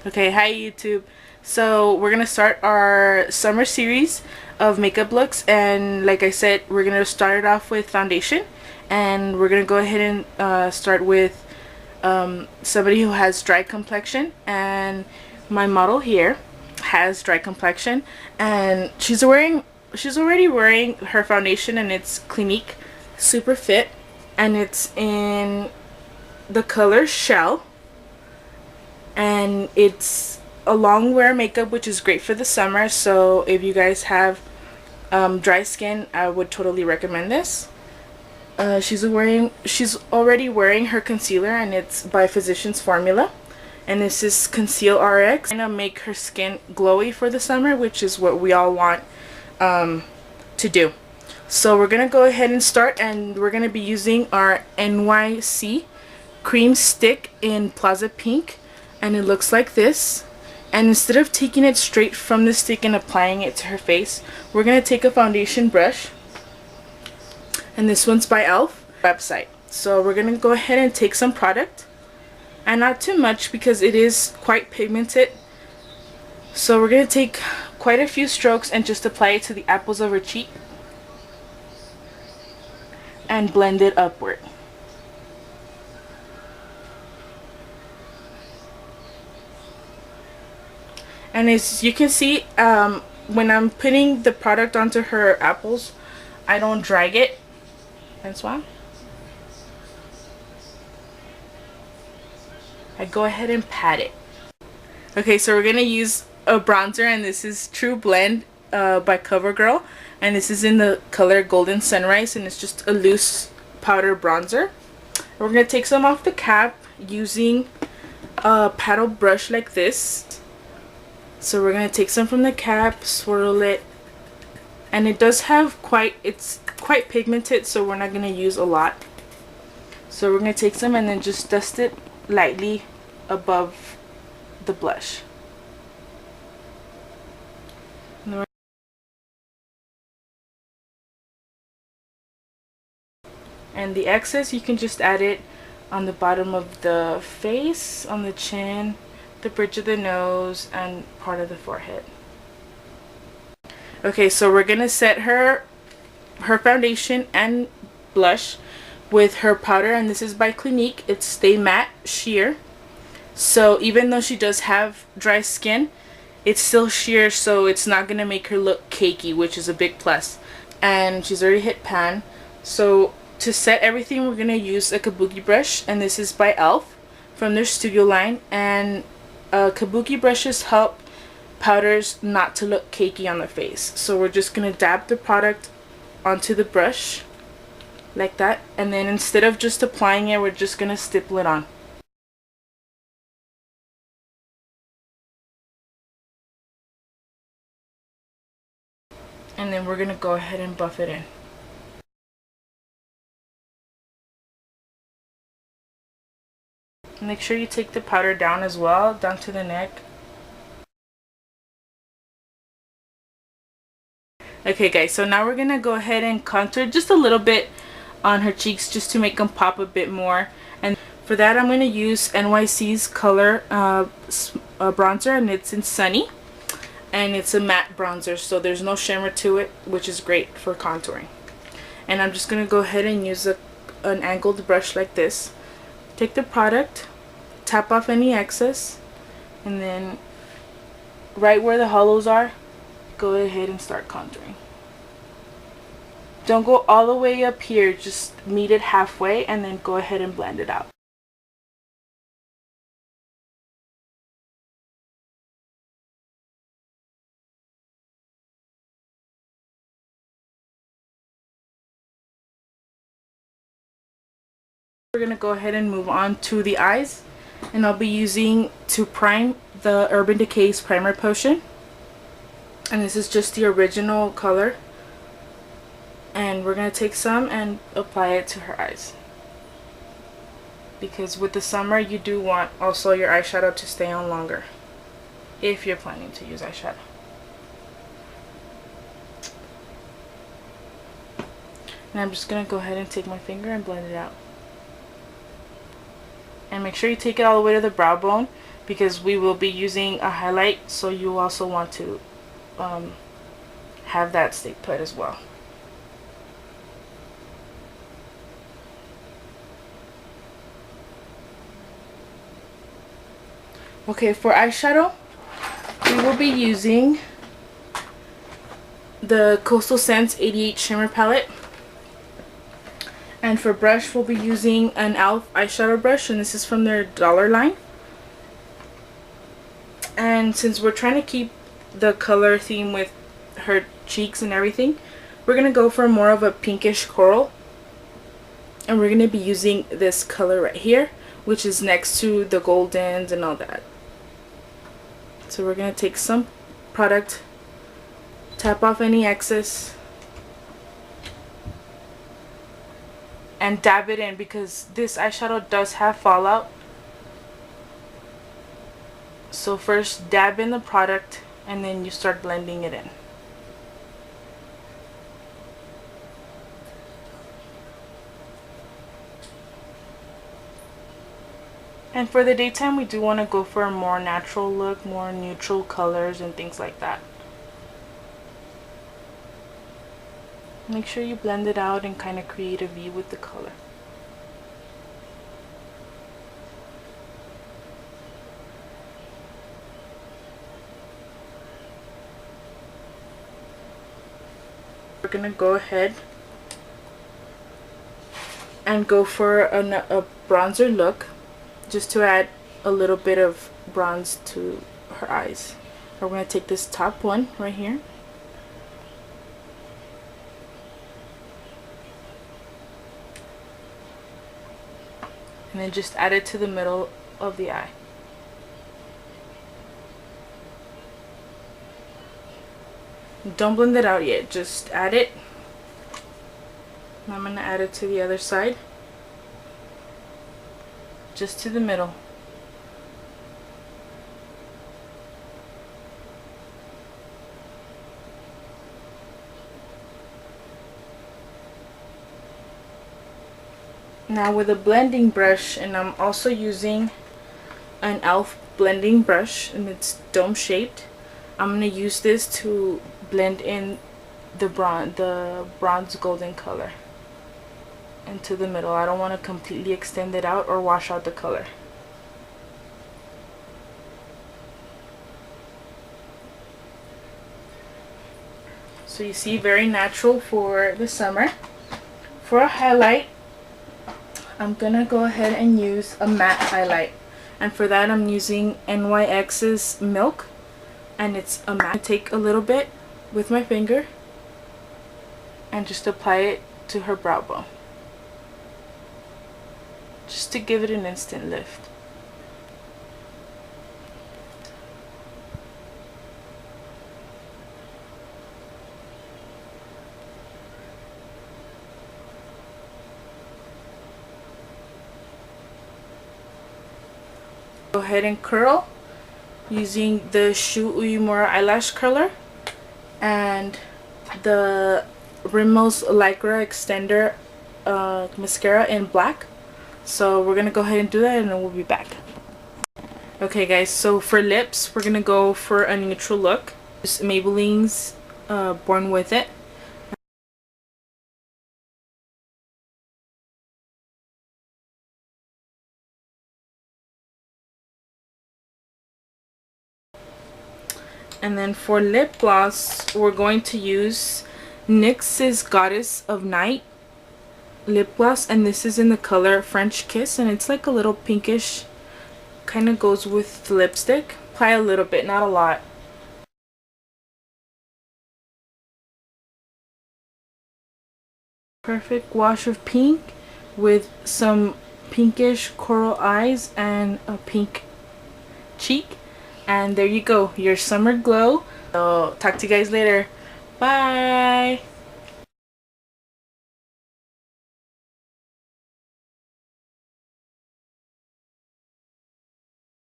Okay, hi YouTube. So we're gonna start our summer series of makeup looks, and like I said, we're gonna start it off with foundation, and we're gonna go ahead and start with somebody who has dry complexion, and my model here has dry complexion, and she's already wearing her foundation, and it's Clinique Super Fit, and it's in the color Shell, and it's a long wear makeup, which is great for the summer. So if you guys have dry skin, I would totally recommend this. She's already wearing her concealer, and it's by Physicians Formula, and this is Conceal RX. Gonna make her skin glowy for the summer, which is what we all want to do. So we're gonna go ahead and start, and we're gonna be using our NYC cream stick in Plaza Pink, and it looks like this. And instead of taking it straight from the stick and applying it to her face, we're gonna take a foundation brush, and this one's by ELF website. So we're gonna go ahead and take some product, and not too much because it is quite pigmented. So we're gonna take quite a few strokes and just apply it to the apples of her cheek and blend it upward. And as you can see, when I'm putting the product onto her apples, I don't drag it. That's why I go ahead and pat it. Okay, so we're gonna use a bronzer, and this is True Blend by CoverGirl, and this is in the color Golden Sunrise, and it's just a loose powder bronzer. We're gonna take some off the cap using a paddle brush like this. So we're gonna take some from the cap, swirl it, and it does have it's quite pigmented, so we're not gonna use a lot. So we're gonna take some and then just dust it lightly above the blush. And the excess, you can just add it on the bottom of the face, on the chin, the bridge of the nose, and part of the forehead. Okay, so we're gonna set her foundation and blush with her powder, and this is by Clinique. It's Stay Matte Sheer. So even though she does have dry skin, it's still sheer, so it's not gonna make her look cakey, which is a big plus. And she's already hit pan. So to set everything, we're gonna use a kabuki brush, and this is by ELF from their studio line. And kabuki brushes help powders not to look cakey on the face. So we're just gonna dab the product onto the brush like that, and then instead of just applying it, we're just gonna stipple it on. And then we're gonna go ahead and buff it in. Make sure you take the powder down as well, down to the neck. Okay guys, so now we're gonna go ahead and contour just a little bit on her cheeks, just to make them pop a bit more. And for that, I'm gonna use NYC's color bronzer, and it's in Sunny, and it's a matte bronzer, so there's no shimmer to it, which is great for contouring. And I'm just gonna go ahead and use an angled brush like this. Take the product, tap off any excess, and then right where the hollows are, go ahead and start contouring. Don't go all the way up here, just meet it halfway, and then go ahead and blend it out. We're gonna go ahead and move on to the eyes, and I'll be using to prime the Urban Decay's primer potion, and this is just the original color, and we're gonna take some and apply it to her eyes, because with the summer you do want also your eyeshadow to stay on longer if you're planning to use eyeshadow. And I'm just gonna go ahead and take my finger and blend it out. And make sure you take it all the way to the brow bone, because we will be using a highlight, so you also want to have that stay put as well. Okay, for eyeshadow, we will be using the Coastal Scents 88 Shimmer Palette. And for brush, we'll be using an e.l.f. eyeshadow brush, and this is from their dollar line. And since we're trying to keep the color theme with her cheeks and everything, we're going to go for more of a pinkish coral. And we're going to be using this color right here, which is next to the goldens and all that. So we're going to take some product, tap off any excess, and dab it in, because this eyeshadow does have fallout. So first dab in the product and then you start blending it in. And for the daytime, we do want to go for a more natural look, more neutral colors and things like that. Make sure you blend it out and kind of create a V with the color. We're going to go ahead and go for a bronzer look, just to add a little bit of bronze to her eyes. We're going to take this top one right here, and then just add it to the middle of the eye. Don't blend it out yet, just add it. And I'm going to add it to the other side, just to the middle. Now with a blending brush, and I'm also using an e.l.f. blending brush, and it's dome shaped. I'm going to use this to blend in the bronze golden color into the middle. I don't want to completely extend it out or wash out the color. So you see, very natural for the summer. For a highlight, I'm gonna go ahead and use a matte highlight, and for that I'm using NYX's Milk, and it's a matte. Take a little bit with my finger and just apply it to her brow bone, just to give it an instant lift. Go ahead and curl using the Shu Uemura eyelash curler and the Rimmel's Lycra extender mascara in black. So we're gonna go ahead and do that, and then we'll be back. Okay guys, so for lips, we're gonna go for a neutral look. Just Maybelline's Born With It. And then for lip gloss, we're going to use NYX's Goddess of Night lip gloss, and this is in the color French Kiss, and it's like a little pinkish, kind of goes with the lipstick. Apply a little bit, not a lot. Perfect wash of pink with some pinkish coral eyes and a pink cheek. And there you go, your summer glow. So talk to you guys later. Bye.